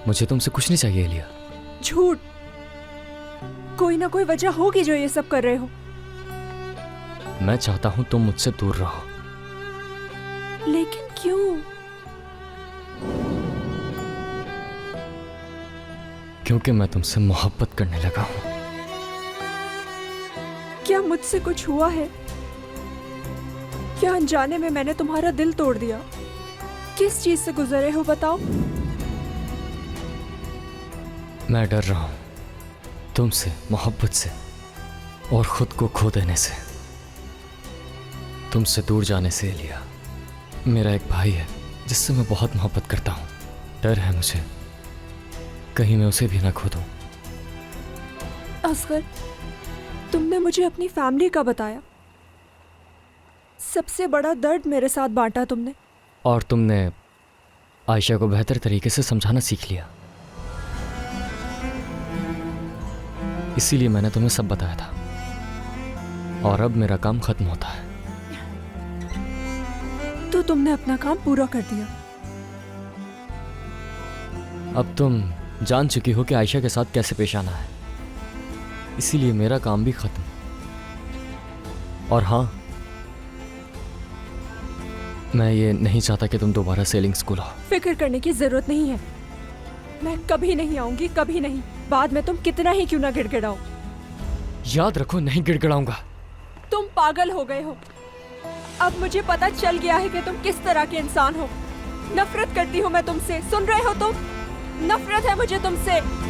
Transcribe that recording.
मुझे तुमसे कुछ नहीं चाहिए एलिया। झूठ। कोई ना कोई वजह होगी जो ये सब कर रहे हो। मैं चाहता हूं तुम मुझसे दूर रहो। लेकिन क्यों? क्योंकि मैं तुमसे मोहब्बत करने लगा हूं। क्या मुझसे कुछ हुआ है? क्या अनजाने में मैंने तुम्हारा दिल तोड़ दिया? किस चीज से गुजरे हो बताओ। मैं डर रहा हूं तुमसे, मोहब्बत से और खुद को खो देने से, तुमसे दूर जाने से एलिया। मेरा एक भाई है जिससे मैं बहुत मोहब्बत करता हूं। डर है मुझे कहीं मैं उसे भी ना खो दूं। असगर, तुमने मुझे अपनी फैमिली का बताया। सबसे बड़ा दर्द मेरे साथ बांटा तुमने। और तुमने आयशा को बेहतर तरीके से समझाना सीख लिया। इसीलिए मैंने तुम्हें सब बताया था। और अब मेरा काम खत्म होता है। तो तुमने अपना काम पूरा कर दिया। अब तुम जान चुकी हो कि आयशा के साथ कैसे पेश आना है। इसीलिए मेरा काम भी खत्म। और हाँ, मैं ये नहीं चाहता कि तुम दोबारा सेलिंग स्कूल आओ। फिक्र करने की जरूरत नहीं है। मैं कभी नहीं आऊंगी, कभी नहीं। बाद में तुम कितना ही क्यों ना गिड़गिड़ाओ। याद रखो, नहीं गिड़गिड़ाऊंगा। तुम पागल हो गए हो। अब मुझे पता चल गया है कि तुम किस तरह के इंसान हो। नफरत करती हूँ मैं तुमसे। सुन रहे हो तुम? नफरत है मुझे तुमसे।